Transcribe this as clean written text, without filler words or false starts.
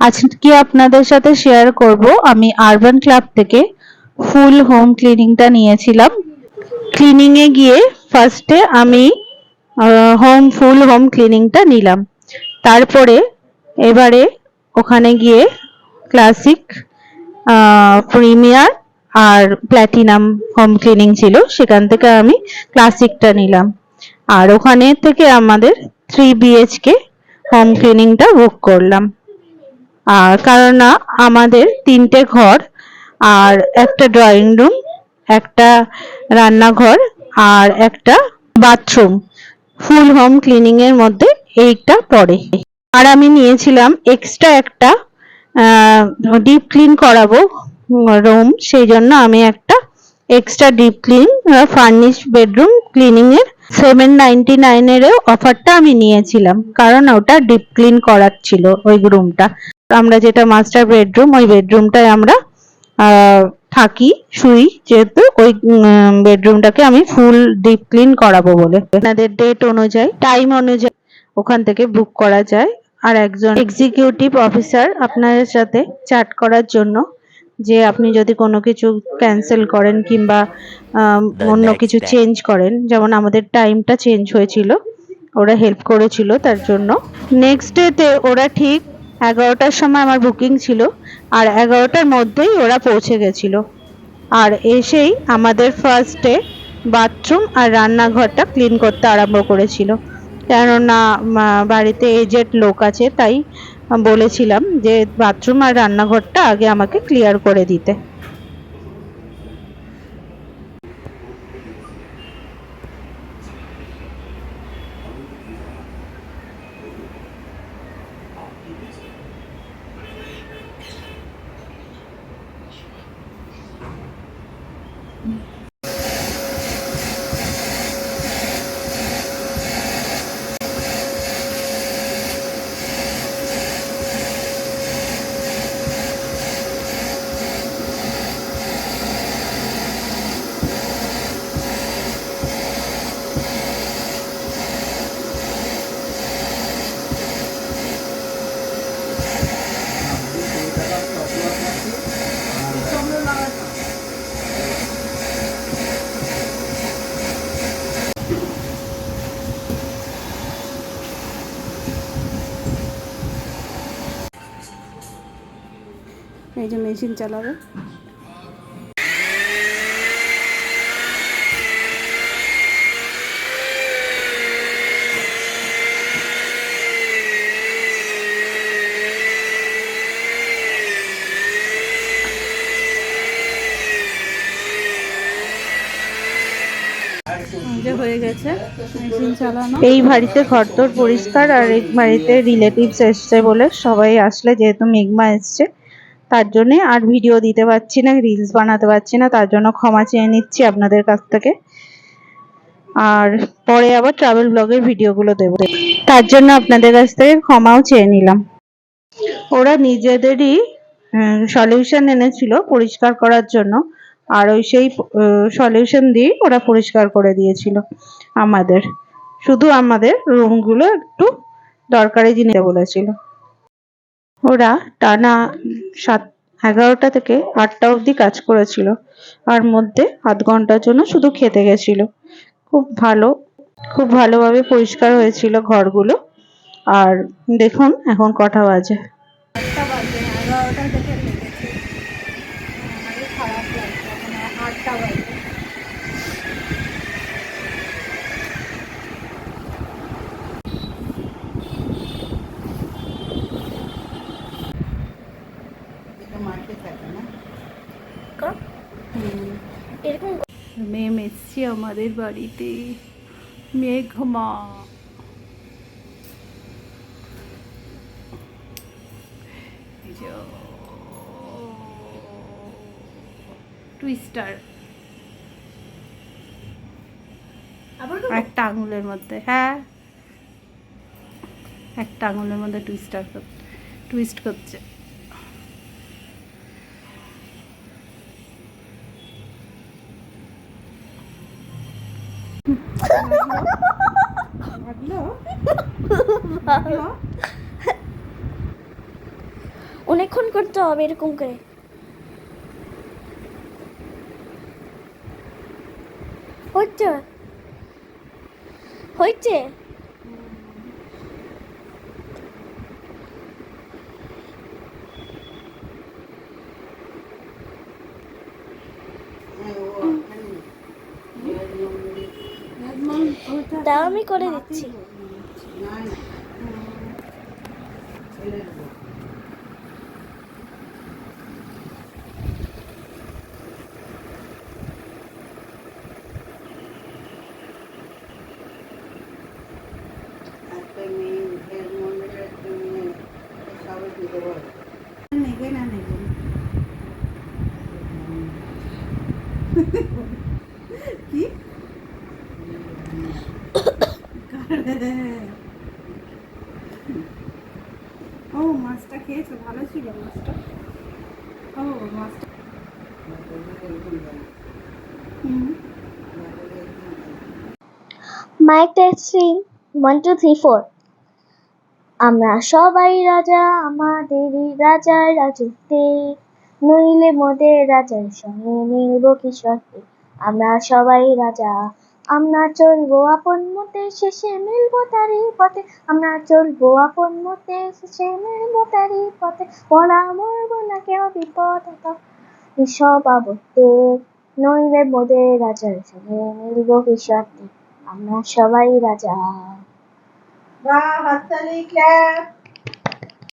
আজকে আপনাদের সাথে শেয়ার করব আমি আরবান ক্লাব থেকে ফুল হোম ক্লিনিংটা নিয়েছিলাম। ক্লিনিং এ গিয়ে ফার্স্টে আমি ফুল হোম ক্লিনিংটা নিলাম, তারপরে এবারে ওখানে গিয়ে ক্লাসিক, প্রিমিয়ার আর প্ল্যাটিনাম হোম ক্লিনিং ছিল, সেখান থেকে আমি ক্লাসিকটা নিলাম। আর ওখানে থেকে আমাদের 3 BHK হোম ক্লিনিংটা বুক করলাম। আর কারণ না আমাদের 3টে ঘর আর একটা ড্রয়িং রুম, একটা রান্নাঘর আর একটা বাথরুম ফুল হোম ক্লিনিং এর মধ্যে এইটা পড়ে। আর আমি নিয়েছিলাম এক্সট্রা একটা ডিপ ক্লিন করাবো রুম, সেই জন্য আমি একটা extra deep clean furnish bedroom cleaning এর 799 এর অফারটা আমি নিয়েছিলাম, কারণ ওটা ডিপ ক্লিন করার ছিল ওই রুমটা। আমরা যেটা মাস্টার বেডরুম, ওই বেডরুমটায় আমরা থাকি, শুই, যেহেতু ওই বেডরুমটাকে আমি ফুল ডিপ ক্লিন করাবো বলে। আপনাদের ডেট অনুযায়ী, টাইম অনুযায়ী ওখান থেকে বুক করা যায়। আর একজন এক্সিকিউটিভ অফিসার আপনাদের সাথে চ্যাট করার জন্য, যে আপনি যদি কোনো কিছু ক্যান্সেল করেন কিংবা অন্য কিছু চেঞ্জ করেন, যেমন আমাদের টাইমটা চেঞ্জ হয়েছিল, ওরা হেল্প করেছিল তার জন্য। নেক্সট ডেতে ওরা ঠিক 11টার সময় আমার বুকিং ছিল, আর 11টার মধ্যেই ওরা পৌঁছে গেছিল। আর এসেই আমাদের ফার্স্টে বাথরুম আর রান্নাঘরটা ক্লিন করতে আরম্ভ করেছিল, কেননা বাড়িতে এজেড লোক আছে, তাই বলেছিলাম যে বাথরুম আর রান্নাঘরটা আগে আমাকে ক্লিয়ার করে দিতে। এই যে মেশিন চালাবে। হয়ে গেছে মেশিন চালানো। এই বাড়িতে ঘরদোর পরিষ্কার, আর এই বাড়িতে রিলেটিভস এসছে বলে, সবাই আসলে যেহেতু মেঘমা এসছে তার জন্য আর ভিডিও দিতে পারছি না, রিলস বানাতে পারছি না, তার জন্য ক্ষমা চেয়ে নিচ্ছি আপনাদের কাছ থেকে। আর পরে আবার ট্রাভেল ব্লগের ভিডিওগুলো দেব, তার জন্য আপনাদের কাছ থেকে ক্ষমাও চেয়ে নিলাম। ওরা নিজেদেরই সলিউশন এনেছিল পরিষ্কার করার জন্য, আর ওই সেই সলিউশন দিয়ে ওরা পরিষ্কার করে দিয়েছিল আমাদের, শুধু আমাদের রুমগুলো একটু দরকারি জিনিস বলেছিল। ওরা টানা 11টা থেকে 8টা অবধি কাজ করেছিল, আর মধ্যে আধ ঘন্টার জন্য শুধু খেতে গেছিল। খুব ভালোভাবে পরিষ্কার হয়েছিল ঘরগুলো। আর দেখুন এখন কটা বাজে। 11টা থেকে লেগেছে, আমারই খারাপ লাগছে, মানে 8টা বাজে। মেম এসছি আমাদের বাড়িতে, মেঘমা। টুইস্টার একটা আঙুলের মধ্যে, হ্যাঁ একটা আঙুলের মধ্যে টুইস্ট করছে। অনেকক্ষণ করতে হবে এরকম করে। হচ্ছে হচ্ছে তাও আমি করে দিচ্ছি। কি ও মাছটা খেয়েছো, ভালো ছিল মাছটা। ও মাছটা হুম মাইক টেস্টিং 1 2 3 4। আমরা সবাই রাজা আমাদেরই রাজার রাজত্বে, নইলে মোদের রাজার সঙ্গে মিলব কি শর্তে। আমরা সবাই রাজা, আমরা চলবো আপন মতে, শেষে মিলবো তারই পথে। আমরা চলবো আপন মতে, শেষে মিলবো তারই পথে। মরা মরবো না কেউ বিপদ সব আবর্তে, নইলে মোদের রাজার সঙ্গে মিলব কি শর্তে। আমরা সবাই রাজা। বাহ, হাততালি, ক্ল্যাপ।